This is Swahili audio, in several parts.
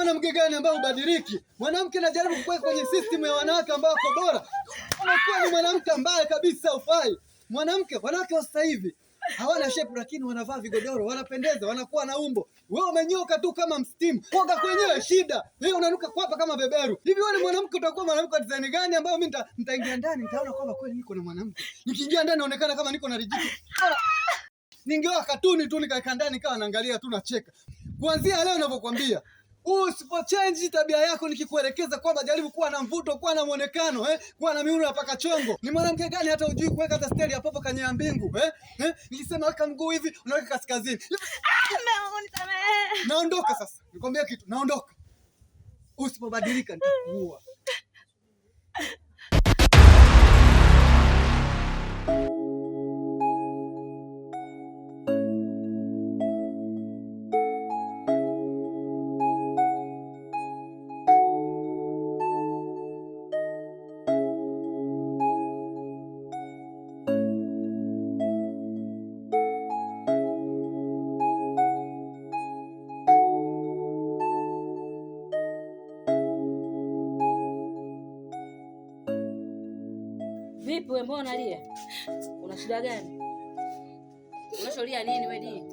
mwanamke gani ambao ubadiliki? Mwanamke anajaribu kukuweka kwenye system ya wanawake ambao wako bora. Unakuwa ni mwanamke ambaye kabisa ufai. Wanawake wa sasa hivi hawana shape lakini wanavaa vigodoro, wanapendeza, wanakuwa na umbo. Wewe umenyoka tu kama mstimu. Kuoga kwenyewe shida. Wewe unanuka kwapa kama beberu. Hivi wewe ni mwanamke utakuwa mwanamke wa design gani ambao mimi nitaingia ndani nitaona kwamba kweli niko na mwanamke. Nikiingia ndani naonekana kama niko na rijiki. Ningeoa katuni tu nikakaa ndani kawa naangalia tu nacheka. Kuanzia leo ninavyokuambia, usipo change tabia yako nikikuelekeza kwamba jaribu kuwa na mvuto, kuwa na muonekano, kuwa na miuno ya paka chongo. Ni mwanamke gani hata hujui kuweka hata steli ya popo kanya mbingu, Nilisema weka mguu hivi, unaweka kaskazini. Naondoka sasa. Nikwambia kitu, naondoka. Usipobadilika nitakuua. Vipi wewe, mbona unalia? Una shida gani? Unasholia nini wewe Di?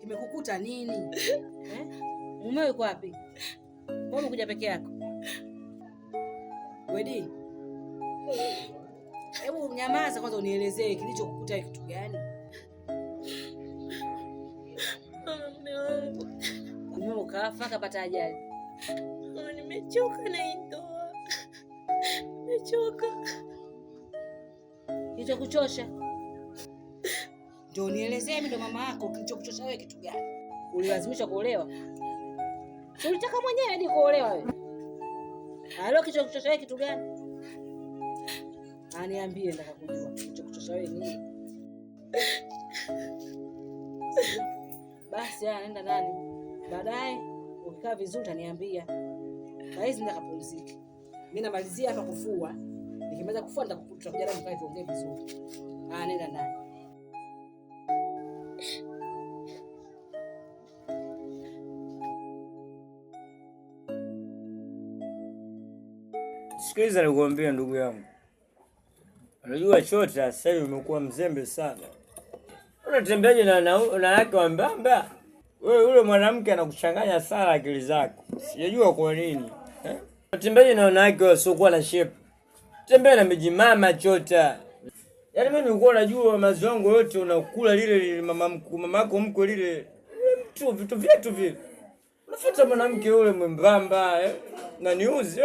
Kimekukuta nini? Mumeo yuko wapi? Mbona umekuja peke yako? Wewe Di, hebu nyamaza kwanza unielezee kilichokukuta kitu gani? Mume wangu. Mumeo kafa kapata ajali. Nimechoka na hii ndoa. Nimechoka. Kilichokuchosha? Ndio nielezee mimi ndo mama yako, kilichokuchosha wewe kitu gani? Ulilazimishwa kuolewa? Si ulitaka mwenyewe hadi kuolewa wewe? Halo, kilichokuchosha wewe kitu gani? Niambie, nataka kujua kilichokuchosha wewe nini? Basi nenda ndani. Baadaye ukikaa vizuri utaniambia. Sasa hizi nataka kupumzika. Mimi namalizia hapa kufua. Nikimaliza kufua tutakuja na mkae tuongee vizuri. Nenda ndani. Sikiliza nikwambie ndugu yangu. Unajua Chota sasa hivi umekuwa mzembe sana. Unatembeaje na wanawake wa mbamba? Wewe yule mwanamke anakuchanganya sana akili zako. Sijajua kwa nini. Unatembeaje na wanawake wasiokuwa na shape? Tembea na mijimama Chota. Yaani mimi nilikuwa najua mazongo yote unakula lile mamako mko lile vitu vyetu vile. Unafuata mwanamke yule mwembamba na niuzi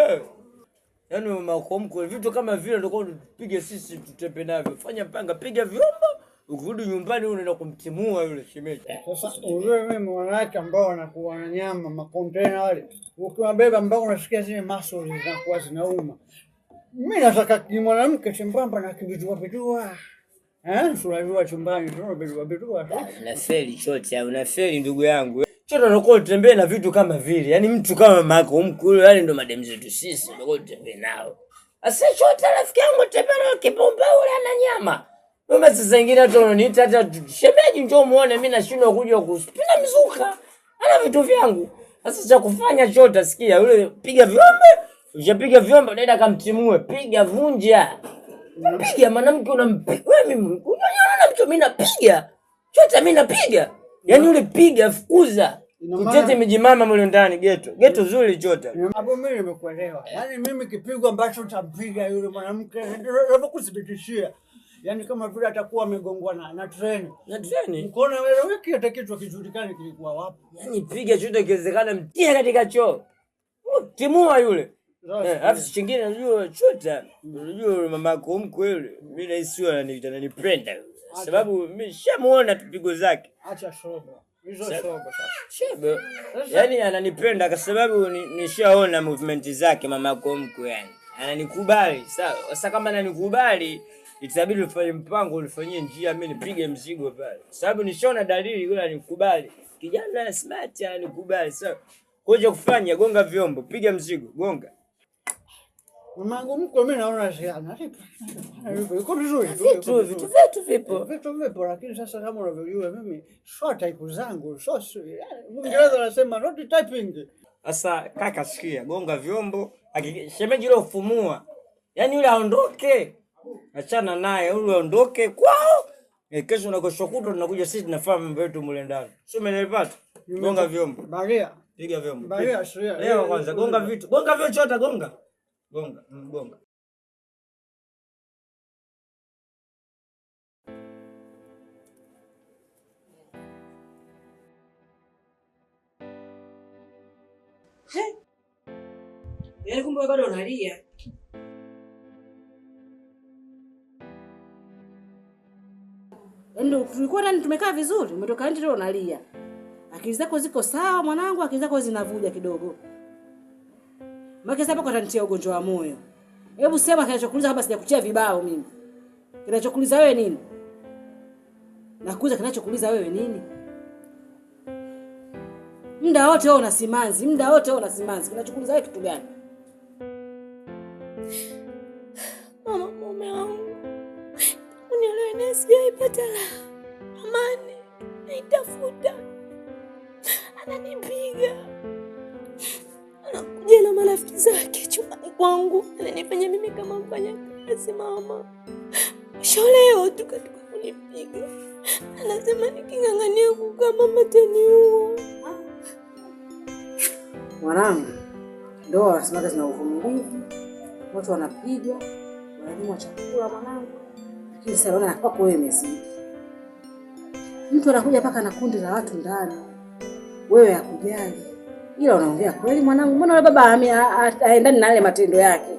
Yaani mamako mko vitu kama vile ndio tupige sisi tutepe navyo. Fanya panga, piga vyombo, ukirudi nyumbani unaenda kumtimua yule shemeji. Sasa wewe mwanamke ambao anakuwa na nyama makontena wale. Ukiwabeba ambao unasikia zile muscles zinakuwa zinauma. Mimi nataka mwanamke chembamba na kibitua. Tunajua chumbani tunabeba. Unafeli Chota, unafeli ndugu yangu. Chota unakuwa utembee na vitu kama vile. Yaani mtu kama mako mkulu yale ndo madem zetu sisi unakuwa utembee nao. Asa Chota rafiki yangu tembea na kipombe ule ana nyama. Mama sasa zingine hata unaniita hata shemeji njoo muone mimi nashindwa kuja kuspina mizuka. Ana vitu vyangu. Sasa cha kufanya Chota sikia yule piga vyombe. Ujapiga vyombo naenda kamtimue, piga vunja. Piga mwanamke unampiga. Wewe mimi unaona mtu mimi napiga. Chota mimi napiga. Yaani yule piga fukuza. Utete mijimama mle ndani geto. Geto zuri Chota. Hapo mimi nimekuelewa. Yaani mimi kipigo ambacho utampiga yule mwanamke ndio kuthibitishia. Yaani kama vile atakuwa amegongwa na treni. Na treni? Mkono wewe wiki hata kitu kijulikane kilikuwa wapi. Yaani piga Chota ikiwezekana mtia katika choo. Timua yule. Alafu chingine unajua Chota, unajua mamako mkwe yule, mimi nahisi ananipenda sababu mimi nishamuona tupigo zake. Acha shobo. Hizo shobo sasa. Shobo. Yaani ananipenda kwa sababu nishaona movement zake mamako mkwe yani. Ananikubali. Sawa. Sasa kama ananikubali, itabidi ufanye mpango ulifanyie njia mimi nipige mzigo pale. Sababu nishaona dalili yule anikubali. Kijana smart anikubali. Sawa. Koja kufanya gonga vyombo, piga mzigo, gonga. Mamangu mko mimi naona sana. Iko vizuri. Vitu vipo. Vitu vipo, lakini sasa kama unavyojua mimi sio type zangu, sio. Mwingereza anasema not typing. Sasa kaka, sikia, gonga vyombo, shemeji yule ufumua. Yaani yule aondoke. Achana naye, yule aondoke kwao. Kesho na kesho kutwa tunakuja sisi tunafanya mambo yetu mule ndani. Sio umenipata? Gonga vyombo. Baria. Piga vyombo. Baria sheria. Leo kwanza gonga vitu. Gonga vyo chota gonga. Gonga. Gonga. Yaani kumbe bado unalia. Ndio tulikuwa ndani tumekaa vizuri, umetoka nje leo unalia. Akili zako ziko sawa mwanangu, akili zako zinavuja kidogo. Maana sasa hapo atanitia ugonjwa wa moyo. Hebu sema kinachokuuliza kama sijakutia vibao mimi. Kinachokuuliza wewe nini? Nakuuliza kinachokuuliza wewe nini? Muda wote wewe unasimanzi, muda wote wewe unasimanzi. Kinachokuuliza wewe kitu gani? Mama, mume wangu. Unielewe na sijaipata amani. Naitafuta. Ananipiga. Anakuja na marafiki zake chumbani kwangu. Ananifanya mimi kama mfanyakazi mama. Leo tukatoka kunipiga. Anasema niking'ang'ania kukaa mama ataniua. Mwanangu, ndoa wanasema zina uvumilivu. Watu wanapigwa, wananyimwa chakula mwanangu. Lakini sasa naona kwako wewe umezidi. Mtu anakuja paka na kundi la watu ndani. Wewe hakujali. Ila unaongea kweli mwanangu. Mbona yule baba aendani na yale matendo yake?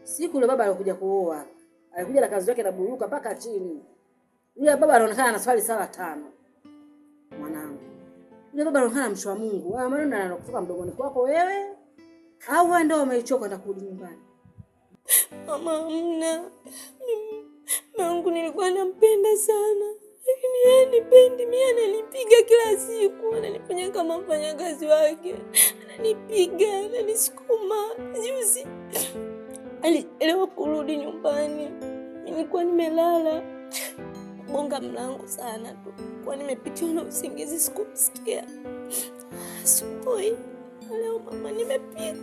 Siku yule baba alikuja kuoa. Alikuja na kazi yake na buruka paka chini. Yule baba anaonekana na swali sala 5. Mwanangu. Yule baba anaonekana mshwa Mungu. Haya maneno yanakutoka mdomoni kwako wewe? Au wewe ndio umeichoka na kurudi nyumbani? Mama, mna. Mungu nilikuwa nampenda sana. Lakini yeye nipendi, mimi ananipiga kila siku, ananifanya kama mfanyakazi wake. Ananipiga, ananisukuma. Juzi alielewa kurudi nyumbani. Nilikuwa nimelala. Bonga mlango sana tu. Kwa nimepitiwa na usingizi sikumsikia. Asubuhi leo mama nimepiga.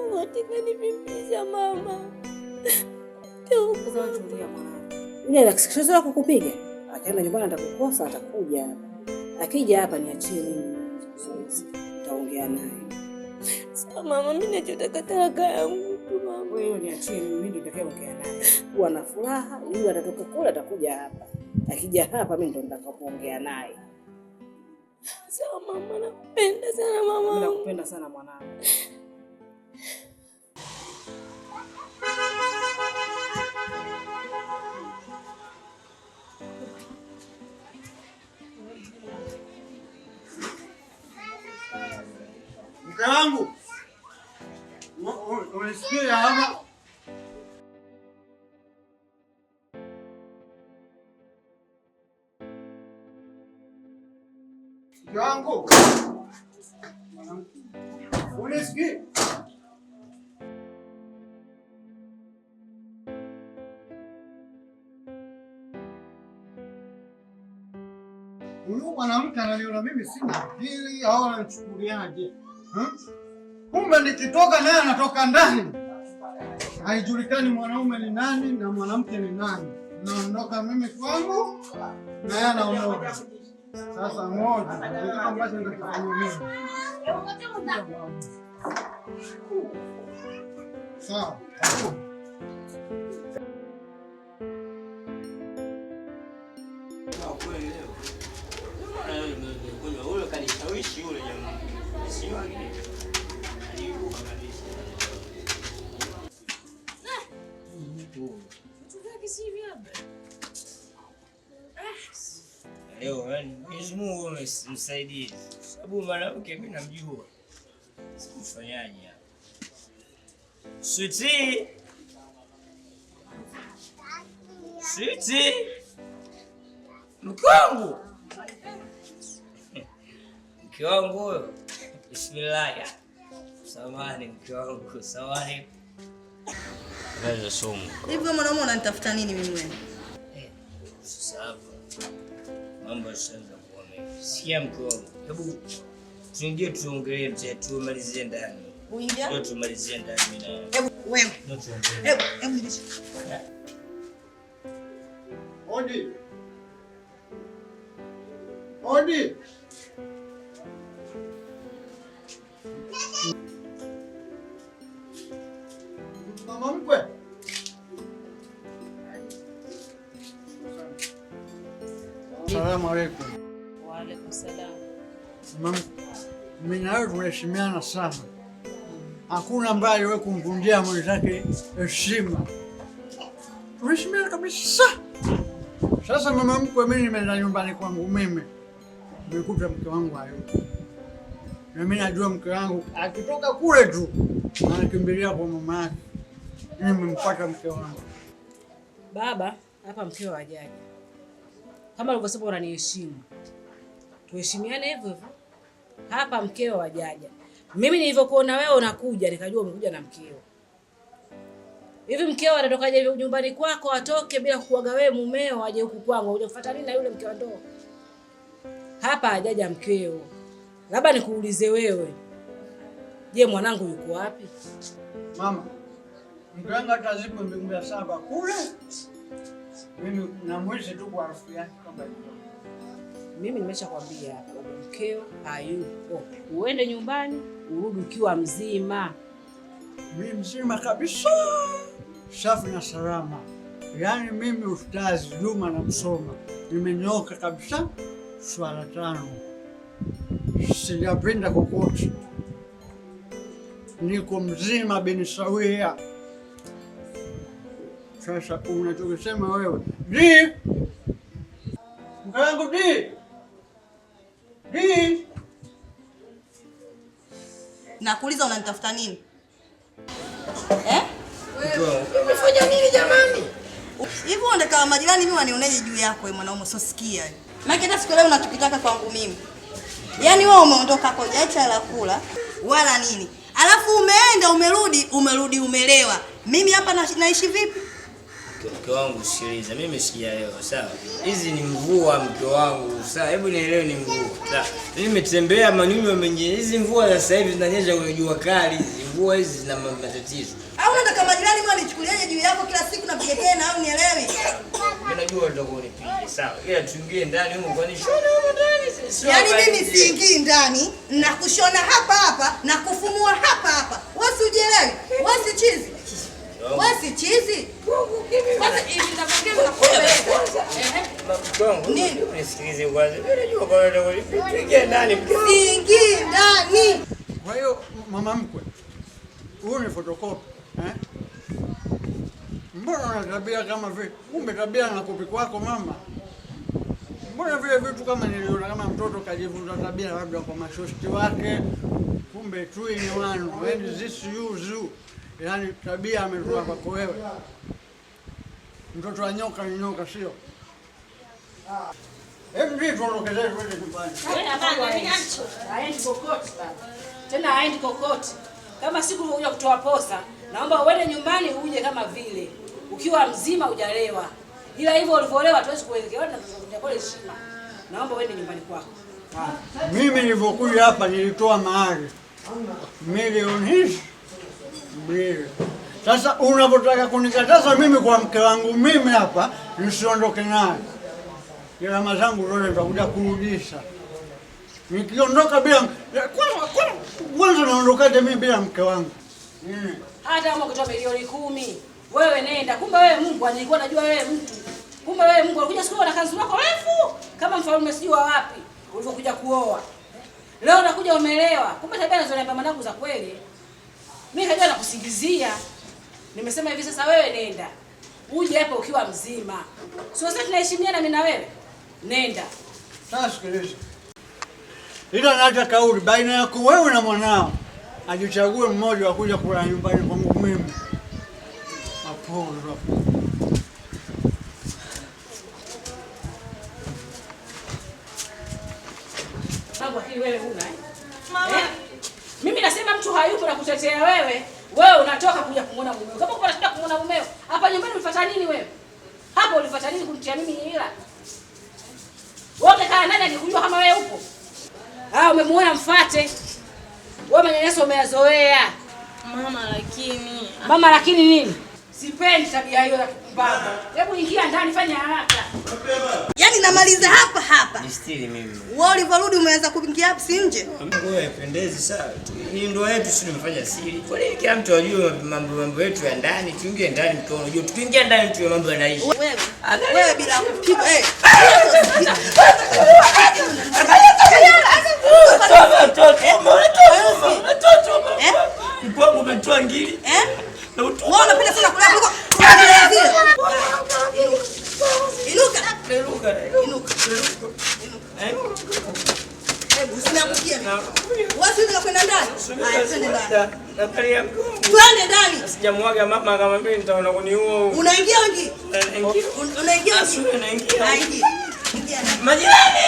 Ngote kanivimbiza mama. Sasa tulia mwanangu. Yule anasikisha kukupiga. Akaenda nyumbani atakukosa atakuja. Akija hapa niachie mimi. Nitaongea naye. Sasa mama, mimi nachotaka talaka yangu tu mama. Wewe niachie mimi ndio nitakayeongea naye. Kuwa na furaha, yule atatoka kule atakuja hapa. Akija hapa mimi ndo nitakapoongea naye. Sawa mama, nakupenda sana mama. Mimi nakupenda sana mwanangu. Mke wangu. Unasikia hapa? Mke wangu. Unasikia? Huyu mwanamke ananiona mimi sina akili au ananichukuliaje? Kumbe nikitoka naye anatoka ndani. Haijulikani mwanaume ni nani na mwanamke ni nani. Naondoka mimi kwangu na yeye anaondoka. Sasa moja, ndio ambacho nitafanya mimi. Sawa. Ule kanishawishi yule jamaa. Sio wake. Aliuka kabisa. Leo yani Mwenyezi Mungu msaidie. Sababu mwanamke mimi namjua. Sikufanyaje hapa. Sweetie. Sweetie. Mkongo. Mke wangu huyo. Bismillah. Samahani mke wangu, samahani. Naweza somo. Hivyo mwanaume unanitafuta nini mimi wewe? Sasa hapa mambo yashaanza kuwa mengi. Sikia mke wangu. Hebu tuingie tuongelee tumalizie ndani. Uingia? Ndio tumalizie ndani mimi na wewe. Hebu wewe. Hebu nilisha. Odi. Odi. Mama mkwe. Asalamu alaykum. Wa alaykum salaam. Mama, mimi na wewe tunaheshimiana sana. Hakuna ambaye aliwahi kumvunjia mwenzake heshima. Tunaheshimiana kabisa. Sasa mama mkwe, mimi nimeenda nyumbani kwangu mimi. Nimekuta mke wangu hayupo. Na mimi najua mke wangu akitoka kule tu anakimbilia kwa mama yake. Nimempata mke wangu. Baba, hapa mkeo hajaja. Kama ulivyosema unaniheshimu. Tuheshimiane hivyo hivyo. Hapa mkeo hajaja. Mimi nilivyokuona wewe unakuja nikajua umekuja na mkeo. Hivi mkeo atatokaje nyumbani kwako atoke bila kukuaga wewe mumeo aje huku kwangu uje kufuata nini na yule mke wa ndoa? Hapa hajaja mkeo. Labda nikuulize wewe. Je, mwanangu yuko wapi? Mama, mke wangu atazipo mbingu ya saba kule. Mimi namwezi tu kwa harufu yake kama hivyo. Mimi nimeshakwambia hapa baba mkeo hayupo. Uende nyumbani, urudi ukiwa mzima. Mimi mzima kabisa. Safi na salama. Yaani mimi ustazi Juma na msoma. Nimenyoka kabisa. Swala 5. Sijapenda kokote. Niko mzima bin sawia. Sasa unachokisema wewe. Di! Mkangu di! Di! Nakuuliza unanitafuta nini? Umefanya nini jamani? Hivi unataka majirani mimi wanioneje juu yako wewe mwanaume usosikia. Maana hata siku leo unachokitaka kwangu mimi. Yaani wewe umeondoka kwa jaicha la kula wala nini. Alafu umerudi umelewa. Mimi hapa naishi vipi? Mke wangu sikiliza, mimi sijaelewa, sawa? Hizi ni mvua mke wangu, sawa? Hebu nielewe ni mvua. Sawa. Mimi nimetembea manyunyu mengi. Hizi mvua za sasa hivi zinanyesha kwenye jua kali. Hizi mvua hizi zina matatizo. Au unataka majirani mimi wanichukuliaje juu yako kila siku na pige na au nielewi? Mimi najua utakuwa unipige, sawa? Ila tuingie ndani huko kwani shona huko ndani sisi. Yaani mimi siingii ndani na kushona hapa na kufumua hapa. Wewe usijielewi? Wewe si chizi. Wewe si chizi. Kwanza hivi nitakwambia nakupeleka. Nini? Nisikilize kwanza. Mimi najua kwa nini unipige ndani. Siingii ndani. Kwa hiyo mama mkwe, huyu ni photocopy, Mbona una tabia kama vile? Kumbe tabia na kopi kwako mama. Mbona vile vitu kama niliona kama mtoto kajifunza tabia labda kwa mashosti wake. Kumbe tu ni wanu. When this you. Yaani tabia ametoa kwako wewe. Mtoto wa nyoka ni nyoka sio? Hebu ndio tuondokezee twende nyumbani. Haendi kokote baba. Tena haendi kokote. Kama siku unakuja kutoa posa, naomba uende nyumbani uje kama vile. Ukiwa mzima hujalewa. Ila hivyo ulivyolewa tuwezi kuelekea na tutakuja kwa heshima. Naomba uende nyumbani kwako. Mimi nilipokuja hapa nilitoa mahari. Milioni mbili. Sasa unapotaka kunikataza mimi kwa mke wangu mimi hapa nisiondoke naye. Gharama zangu zote nitakuja kurudisha. Nikiondoka bila kwanza naondokaje mimi bila mke wangu? Hata kama ukitoa milioni 10, wewe nenda. Kumbe wewe Mungu nilikuwa najua wewe mtu. Kumbe wewe Mungu alikuja siku na kanzu yako refu kama mfalme sijui wa wapi ulivyokuja kuoa. Leo unakuja umelewa. Kumbe tabia unazoniambia mwanangu za kweli. Mimi kajua nakusingizia. Nimesema hivi sasa wewe nenda. Uje hapa ukiwa mzima. Sio sasa tunaheshimiana mimi na wewe. Nenda. Sasa sikiliza. Ila naacha kauli baina yako wewe na mwanao. Ajichague mmoja wa kuja kula nyumbani kwangu mimi. Hapo. Mambo hii wewe huna Mama. Mimi nasema mtu hayupo na kutetea wewe. Wewe unatoka kuja kumuona mumeo. Kama uko unataka kumuona mumeo, hapa nyumbani ulifuata nini wewe? Hapo ulifuata nini kunitia mimi hila? Wote kaa nani akikujua kama wewe upo? Umemuona mfuate. Wewe manyanyaso umeyazoea. Mama lakini nini? Sipendi tabia hiyo ya kupumbaza. Hebu ingia ndani, fanya haraka. Yaani namaliza hapa. Nistiri mimi. Wewe ulivyorudi umeanza kuingia hapo si nje? Wewe haipendezi sana. Hii ndoa yetu si tumefanya siri. Kwa nini kila mtu ajue mambo yetu ya ndani? Tuingie ndani mkono unajua. Tukiingia ndani tu mambo yanaishi. Wewe bila kupiga Mkwangu umetoa ngili. Wewe unapenda sana kula kuliko Inuka. Usiniangukie. Wapi unakwenda ndani? Twende ndani. Twende ndani. Sijamwaga mama kama mimi nitaona kuniua. Unaingia wengi? Unaingia? Unaingia. Ingia. Majirani.